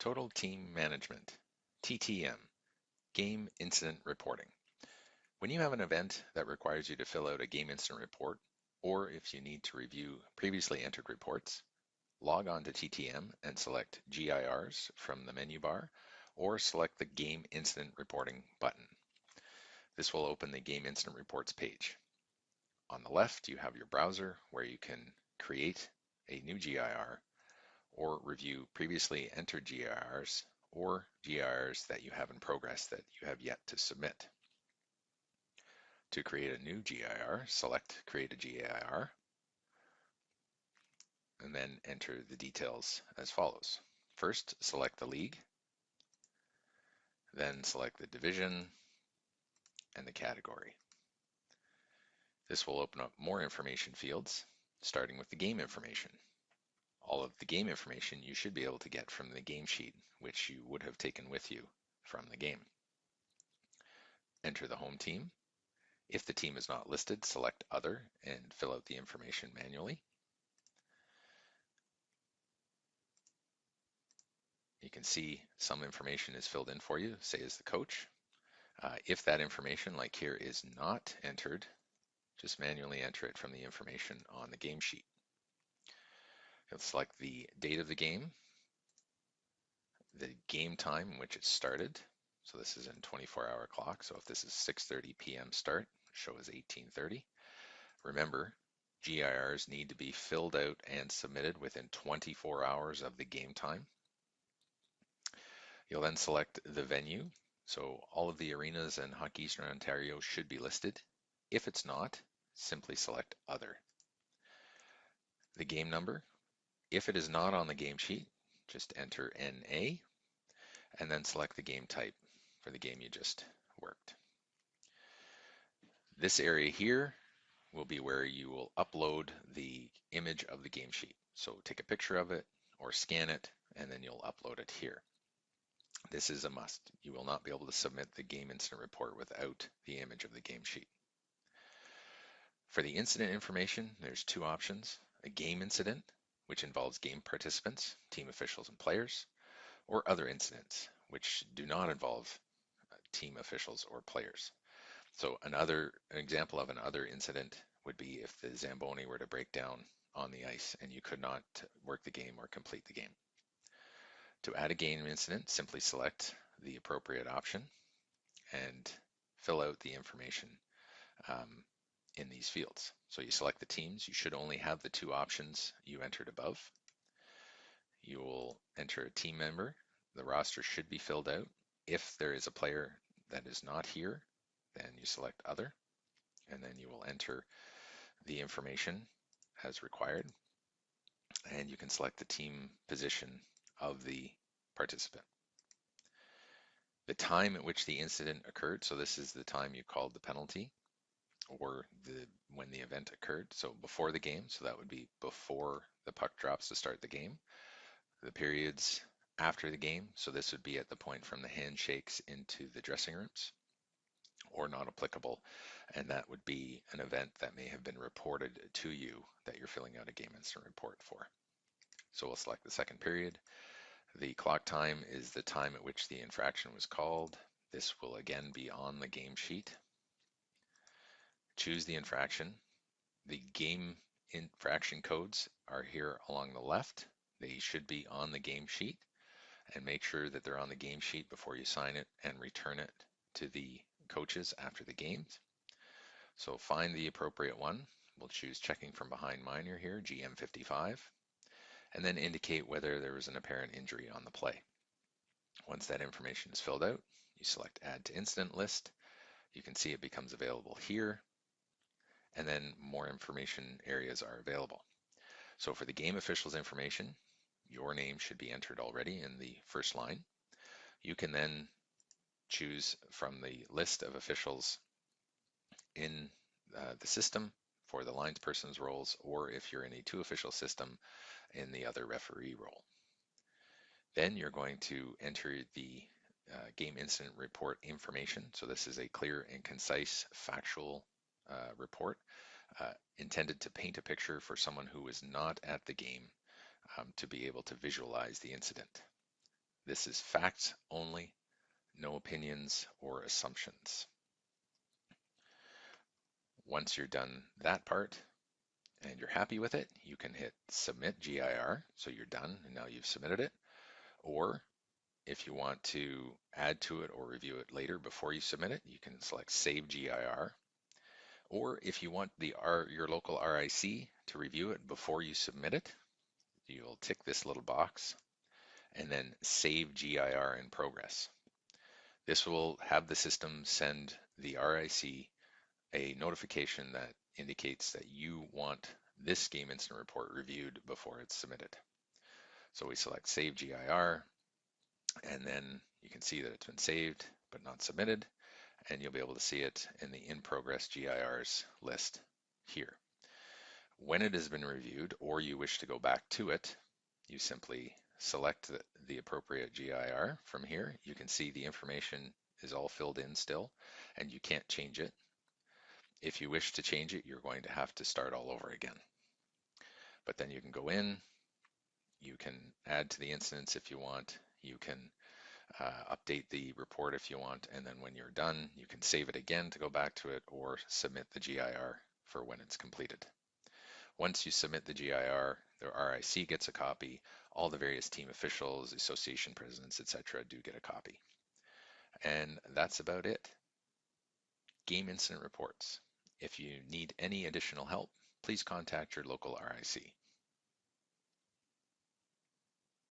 Total Team Management, TTM, Game Incident Reporting. When you have an event that requires you to fill out a game incident report, or if you need to review previously entered reports, log on to TTM and select GIRs from the menu bar, or select the Game Incident Reporting button. This will open the Game Incident Reports page. On the left, you have your browser where you can create a new GIR or review previously entered GIRs or GIRs that you have in progress that you have yet to submit. To create a new GIR, select Create a GIR, and then enter the details as follows. First, select the league, then select the division and the category. This will open up more information fields, starting with the game information. All of the game information you should be able to get from the game sheet, which you would have taken with you from the game. Enter the home team. If the team is not listed, select Other and fill out the information manually. You can see some information is filled in for you, say as the coach. If that information, like here, is not entered, just manually enter it from the information on the game sheet. You'll select the date of the game, the game time in which it started. So this is in 24-hour clock. So if this is 6:30 p.m. start, show as 18:30. Remember, GIRs need to be filled out and submitted within 24 hours of the game time. You'll then select the venue. So all of the arenas in Hockey Eastern Ontario should be listed. If it's not, simply select Other. The game number. If it is not on the game sheet, just enter NA and then select the game type for the game you just worked. This area here will be where you will upload the image of the game sheet. So take a picture of it or scan it, and then you'll upload it here. This is a must. You will not be able to submit the game incident report without the image of the game sheet. For the incident information, there's two options: a game incident, which involves game participants, team officials, and players, or other incidents, which do not involve team officials or players. So an example of an other incident would be if the Zamboni were to break down on the ice and you could not work the game or complete the game. To add a game incident, simply select the appropriate option and fill out the information in these fields. So you select the teams. You should only have the two options you entered above. You will enter a team member. The roster should be filled out. If there is a player that is not here, then you select Other, and then you will enter the information as required, and you can select the team position of the participant. The time at which the incident occurred, so this is the time you called the penalty, or when the event occurred, so before the game, so that would be before the puck drops to start the game. The periods after the game, so this would be at the point from the handshakes into the dressing rooms, or not applicable, and that would be an event that may have been reported to you that you're filling out a game incident report for. So we'll select the second period. The clock time is the time at which the infraction was called. This will again be on the game sheet. Choose the infraction. The game infraction codes are here along the left. They should be on the game sheet, and make sure that they're on the game sheet before you sign it and return it to the coaches after the games. So find the appropriate one. We'll choose checking from behind minor here, GM55, and then indicate whether there was an apparent injury on the play. Once that information is filled out, you select Add to Incident List. You can see it becomes available here, and then more information areas are available. So for the game officials information, your name should be entered already in the first line. You can then choose from the list of officials in the system for the linesperson's roles, or if you're in a two official system, in the other referee role. Then you're going to enter the game incident report information. So this is a clear and concise factual report intended to paint a picture for someone who is not at the game to be able to visualize the incident. This is facts only, no opinions or assumptions. Once you're done that part and you're happy with it, you can hit Submit GIR, so you're done and now you've submitted it. Or if you want to add to it or review it later before you submit it, you can select Save GIR. Or if you want your local RIC to review it before you submit it, you'll tick this little box and then Save GIR in progress. This will have the system send the RIC a notification that indicates that you want this game incident report reviewed before it's submitted. So we select Save GIR, and then you can see that it's been saved but not submitted, and you'll be able to see it in the in progress GIRs list here. When it has been reviewed or you wish to go back to it, you simply select the appropriate GIR from here. You can see the information is all filled in still, and you can't change it. If you wish to change it, you're going to have to start all over again. But then you can go in, you can add to the incidents if you want, you can update the report if you want, and then when you're done, you can save it again to go back to it or submit the GIR for when it's completed. Once you submit the GIR, the RIC gets a copy, all the various team officials, association presidents, etc. do get a copy. And that's about it. Game incident reports. If you need any additional help, please contact your local RIC.